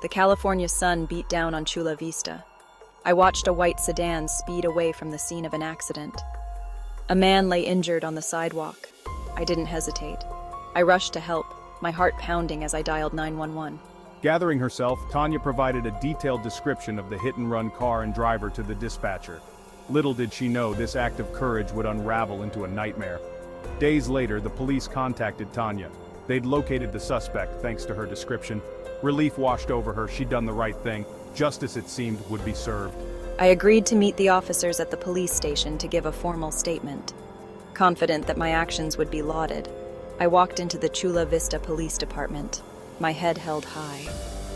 The California sun beat down on Chula Vista. I watched a white sedan speed away from the scene of an accident. A man lay injured on the sidewalk. I didn't hesitate. I rushed to help, my heart pounding as I dialed 911. Gathering herself, Tanya provided a detailed description of the hit-and-run car and driver to the dispatcher. Little did she know this act of courage would unravel into a nightmare. Days later, the police contacted Tanya. They'd located the suspect thanks to her description. Relief washed over her. She'd done the right thing. Justice, it seemed, would be served. I agreed to meet the officers at the police station to give a formal statement. Confident that my actions would be lauded, I walked into the Chula Vista Police Department, my head held high.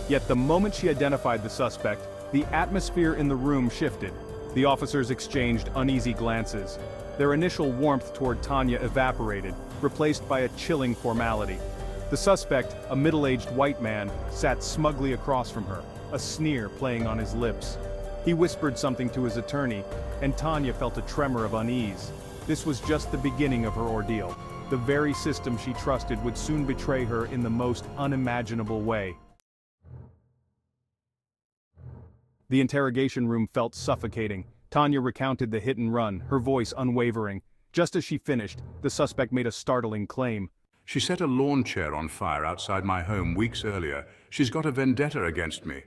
Yet the moment she identified the suspect, the atmosphere in the room shifted. The officers exchanged uneasy glances. Their initial warmth toward Tanya evaporated, replaced by a chilling formality. The suspect, a middle-aged white man, sat smugly across from her, a sneer playing on his lips. He whispered something to his attorney, and Tanya felt a tremor of unease. This was just the beginning of her ordeal. The very system she trusted would soon betray her in the most unimaginable way. The interrogation room felt suffocating. Tanya recounted the hit and run, her voice unwavering. Just as she finished, the suspect made a startling claim. She set a lawn chair on fire outside my home weeks earlier. She's got a vendetta against me.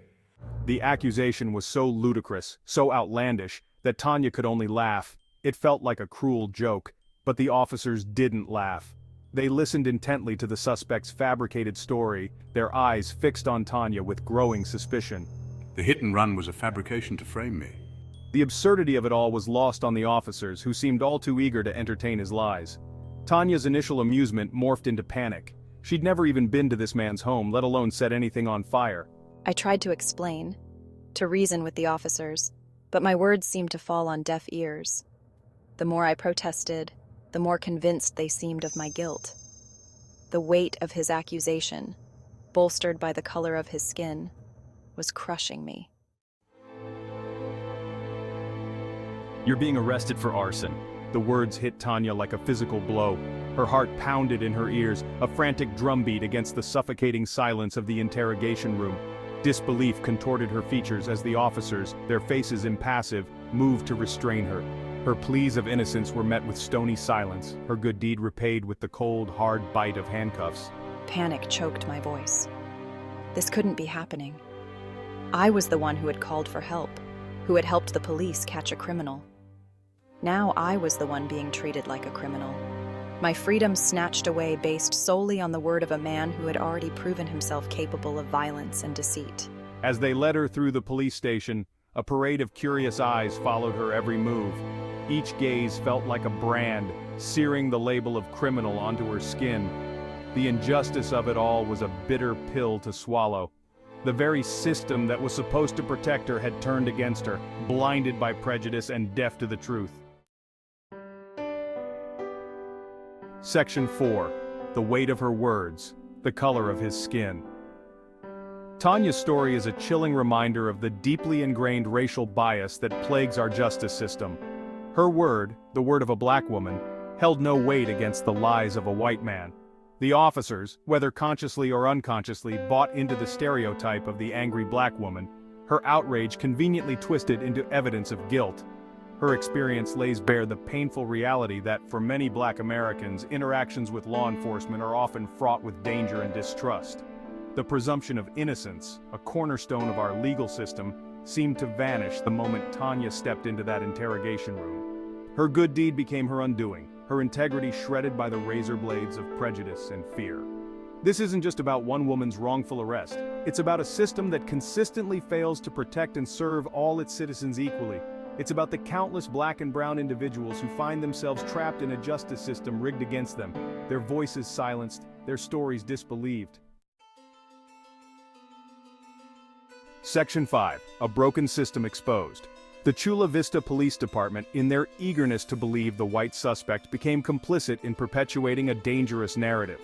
The accusation was so ludicrous, so outlandish, that Tanya could only laugh. It felt like a cruel joke, but the officers didn't laugh. They listened intently to the suspect's fabricated story, their eyes fixed on Tanya with growing suspicion. The hit and run was a fabrication to frame me. The absurdity of it all was lost on the officers, who seemed all too eager to entertain his lies. Tanya's initial amusement morphed into panic. She'd never even been to this man's home, let alone set anything on fire. I tried to explain, to reason with the officers, but my words seemed to fall on deaf ears. The more I protested, the more convinced they seemed of my guilt. The weight of his accusation, bolstered by the color of his skin, was crushing me. "You're being arrested for arson." The words hit Tanya like a physical blow. Her heart pounded in her ears, a frantic drumbeat against the suffocating silence of the interrogation room. Disbelief contorted her features as the officers, their faces impassive, moved to restrain her. Her pleas of innocence were met with stony silence, her good deed repaid with the cold, hard bite of handcuffs. Panic choked my voice. This couldn't be happening. I was the one who had called for help, who had helped the police catch a criminal. Now I was the one being treated like a criminal. My freedom snatched away based solely on the word of a man who had already proven himself capable of violence and deceit. As they led her through the police station, a parade of curious eyes followed her every move. Each gaze felt like a brand, searing the label of criminal onto her skin. The injustice of it all was a bitter pill to swallow. The very system that was supposed to protect her had turned against her, blinded by prejudice and deaf to the truth. Section 4. The weight of her words, the color of his skin. Tanya's story is a chilling reminder of the deeply ingrained racial bias that plagues our justice system. Her word, the word of a black woman, held no weight against the lies of a white man. The officers, whether consciously or unconsciously, bought into the stereotype of the angry black woman, her outrage conveniently twisted into evidence of guilt. Her experience lays bare the painful reality that, for many black Americans, interactions with law enforcement are often fraught with danger and distrust. The presumption of innocence, a cornerstone of our legal system, seemed to vanish the moment Tanya stepped into that interrogation room. Her good deed became her undoing, her integrity shredded by the razor blades of prejudice and fear. This isn't just about one woman's wrongful arrest. It's about a system that consistently fails to protect and serve all its citizens equally. It's about the countless black and brown individuals who find themselves trapped in a justice system rigged against them, their voices silenced, their stories disbelieved. Section 5. A broken system exposed. The Chula Vista Police Department, in their eagerness to believe the white suspect, became complicit in perpetuating a dangerous narrative.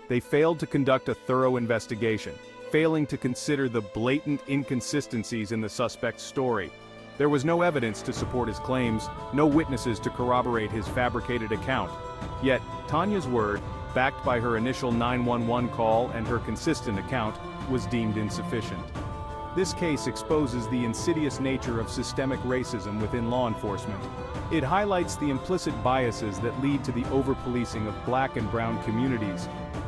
They failed to conduct a thorough investigation, failing to consider the blatant inconsistencies in the suspect's story. There was no evidence to support his claims, no witnesses to corroborate his fabricated account. Yet, Tanya's word, backed by her initial 911 call and her consistent account, was deemed insufficient. This case exposes the insidious nature of systemic racism within law enforcement. It highlights the implicit biases that lead to the over-policing of black and brown communities,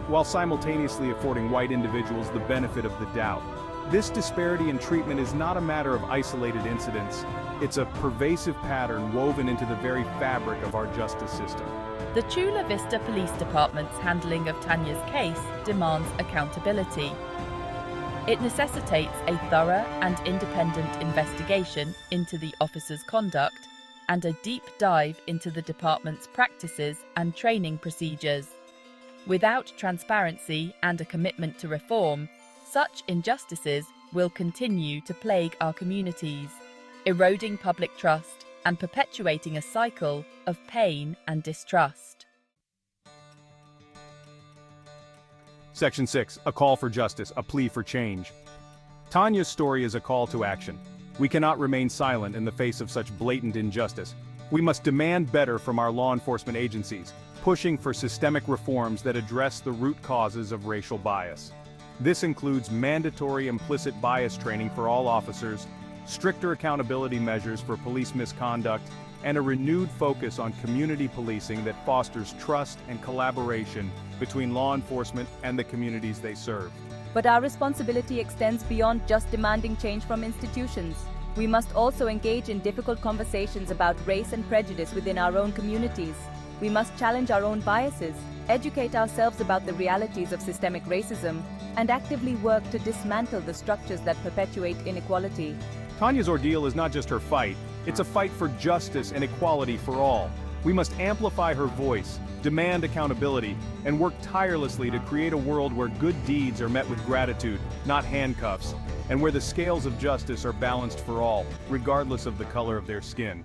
while simultaneously affording white individuals the benefit of the doubt. This disparity in treatment is not a matter of isolated incidents. It's a pervasive pattern woven into the very fabric of our justice system. The Chula Vista Police Department's handling of Tanya's case demands accountability. It necessitates a thorough and independent investigation into the officer's conduct and a deep dive into the department's practices and training procedures. Without transparency and a commitment to reform, such injustices will continue to plague our communities, eroding public trust and perpetuating a cycle of pain and distrust. Section 6, a call for justice, a plea for change. Tanya's story is a call to action. We cannot remain silent in the face of such blatant injustice. We must demand better from our law enforcement agencies, pushing for systemic reforms that address the root causes of racial bias. This includes mandatory implicit bias training for all officers, stricter accountability measures for police misconduct, and a renewed focus on community policing that fosters trust and collaboration between law enforcement and the communities they serve. But our responsibility extends beyond just demanding change from institutions. We must also engage in difficult conversations about race and prejudice within our own communities. We must challenge our own biases, educate ourselves about the realities of systemic racism, and actively work to dismantle the structures that perpetuate inequality. Tanya's ordeal is not just her fight, it's a fight for justice and equality for all. We must amplify her voice, demand accountability, and work tirelessly to create a world where good deeds are met with gratitude, not handcuffs, and where the scales of justice are balanced for all, regardless of the color of their skin.